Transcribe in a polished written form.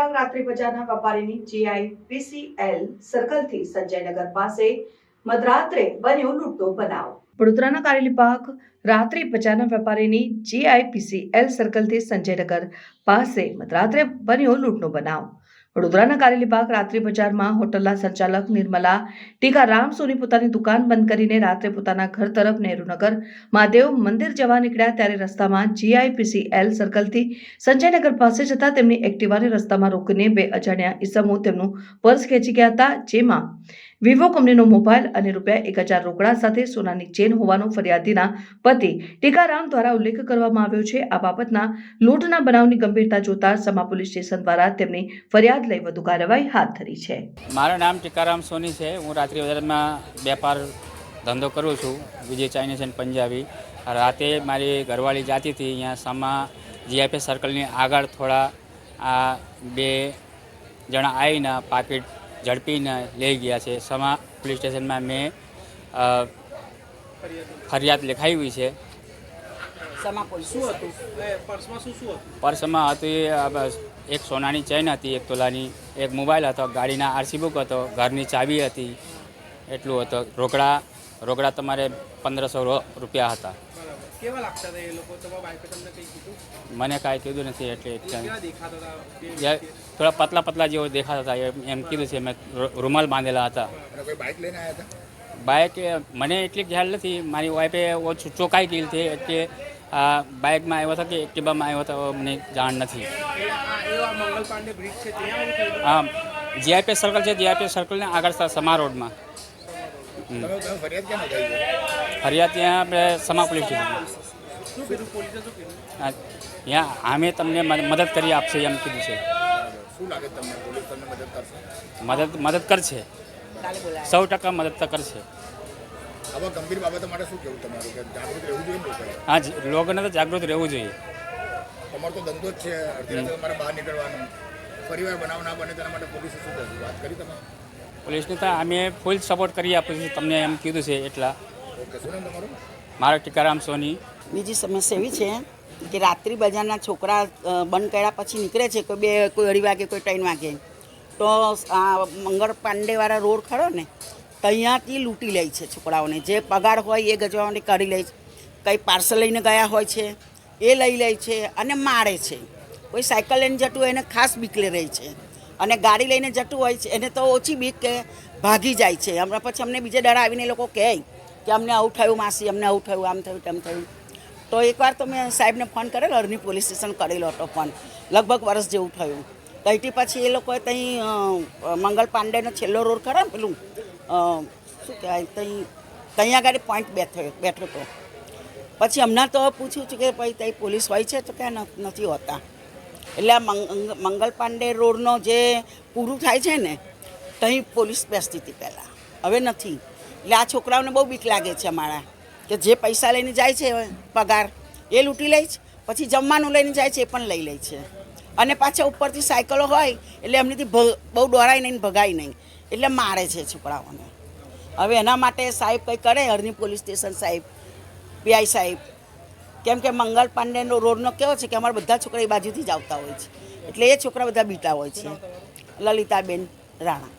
વિભાગ રાત્રિ બજારના વેપારીની GIPCL સર્કલથી સંજયનગર પાસે મધરાત્રે બન્યો લૂંટનો બનાવ। વડોદરાના કારેલી પાક રાત્રિ બજારના વેપારીની GIPCL સર્કલથી સંજયનગર પાસે મધરાત્રે બન્યો લૂંટનો બનાવ। વડોદરાના કારેલી પાક રાત્રિ બજારમાં હોટલના સંચાલક નિર્મલા ટીકારામ સોની પોતાની દુકાન બંધ કરીને રાત્રે પોતાના ઘર તરફ નહેરુનગર મહાદેવ મંદિર જવા નીકળ્યા ત્યારે રસ્તામાં GIPCL સર્કલથી સંજયનગર પાસે જતા તેમની એક્ટિવાને રસ્તામાં રોકીને બે અજાણ્યા ઈસમો તેમનું પર્સ ખેંચી ગયા હતા, જેમાં વિવો કંપનીનો મોબાઈલ અને ₹1000 રોકડા સાથે સોનાની ચેન હોવાનો ફરિયાદીના પતિ ટીકારામ દ્વારા ઉલ્લેખ કરવામાં આવ્યો છે। આ બાબતના લૂંટના બનાવની ગંભીરતા જોતા સમા પોલીસ સ્ટેશન દ્વારા તેમની ફરિયાદ લઈ વધુ કાર્યવાહી હાથ ધરી છે। મારું નામ ટીકારામ સોની છે। હું રાત્રિ બજારમાં વેપાર ધંધો કરું છું, વિજય ચાઇનીઝ એન્ડ પંજાબી। રાતે મારી ઘરવાળી જાતી હતી અહીંયા સમા GIPCL સર્કલની આગળ થોડા આ બે જણા આવીને પાકીટ ઝડપીને લઈ ગયા છે। સમા પોલીસ સ્ટેશનમાં મેં ફરિયાદ લખાવી છે। પર્સમાં હતું એક સોનાની ચેન હતી, 1 તોલાની, એક મોબાઈલ હતો, ગાડીના RC બુક હતો, ઘરની ચાવી હતી, એટલું હતું। રોકડા તમારે ₹1500 હતા। મને કાંઈ કીધું નથી, એટલે થોડા પતલા જેવો દેખાતા હતા એમ કીધું છે। મેં રૂમાલ બાંધેલા હતા। બાઇક મને એટલી ખ્યાલ નથી, મારી વાઈફે ચોકાઈ ગઈ હતી એટલે બાઇકમાં આવ્યો હતો કે એક્ટિવામાં આવ્યો હતો મને જાણ નથી। હા, GIPCL સર્કલ છે, GIPCL સર્કલને આગળ સમા રોડમાં। ફરિયાદ ત્યાં આપણે સમા પોલીસ સ્ટેશન ત્યાં અમે તમને મદદ કરી આપશે એમ કીધું છે। મદદ કરશે, 100% મદદ તો કરશે। હા, લોકોને તો જાગૃત રહેવું જોઈએ। તમારો તો ધંધો જ છે, અડધી રાતે તમારે બહાર નીકળવાનું, પરિવાર બનાવ ના બને તેના માટે પોલીસે શું થશે, વાત કરી તમે? પોલીસને તો અમે ફૂલ સપોર્ટ કરી આપીશું, તમને એમ કીધું છે એટલા। ઓકે, શું નામ તમારું? મારો ટીકારામ સોની। બીજી સમસ્યા એવી છે કે રાત્રિ બજારના છોકરા બંધ કર્યા પછી નીકળે છે, કોઈ 2 વાગે, કોઈ 3 વાગે, તો આ મંગળ પાંડેવાળા રોડ ખરો ને, ત્યાંથી લૂંટી લે છે છોકરાઓને। જે પગાર હોય એ ગજવાને કરી લે છે, કંઈ પાર્સલ લઈને ગયા હોય છે એ લઈ લે છે અને મારે છે। કોઈ સાયકલ લઈને જતું હોય એને ખાસ બીક રહે છે, અને ગાડી લઈને જતું હોય છે એને તો ઓછી બીક કે ભાગી જાય છે। હમણાં પછી અમને બીજે દાડા આવીને એ લોકો કહે કે અમને આવું થયું માસી, અમને આવું થયું, આમ થયું, તેમ થયું। તો એકવાર તો મેં સાહેબને ફોન કરેલો, અરણી પોલીસ સ્ટેશન કરેલો હતો ફોન, લગભગ વર્ષ જેવું થયું। ત્યાંથી પછી એ લોકોએ ત્યાં મંગલ પાંડેનો છેલ્લો રોડ ખરો ને, પેલું શું કહેવાય, ત્યાં આગળ પોઈન્ટ બેઠો હતો। પછી હમણાં તો પૂછ્યું છું કે ભાઈ ત્યાં પોલીસ હોય છે, તો ક્યાં નથી હોતા। એટલે આ મંગલ પાંડે રોડનો જે પૂરું થાય છે ને, ત્યાં પોલીસ બેસતી હતી પહેલાં, હવે નથી। એટલે આ છોકરાઓને બહુ બીક લાગે છે અમારા, કે જે પૈસા લઈને જાય છે પગાર એ લૂંટી લે છે, પછી જમવાનું લઈને જાય છે એ પણ લઈ લે છે, અને પાછા ઉપરથી સાયકલો હોય એટલે એમનીથી બહુ દોડાય નહીં, ભગાય નહીં, એટલે મારે છે છોકરાઓને। હવે એના માટે સાહેબ કંઈ કરે, અરણી પોલીસ સ્ટેશન સાહેબ, PI સાહેબ, કેમ કે મંગલ પાંડેનો રોડનો કેવો છે કે અમારા બધા છોકરા એ બાજુથી જ આવતા હોય છે, એટલે એ છોકરા બધા બીતા હોય છે। લલિતાબેન રાણા।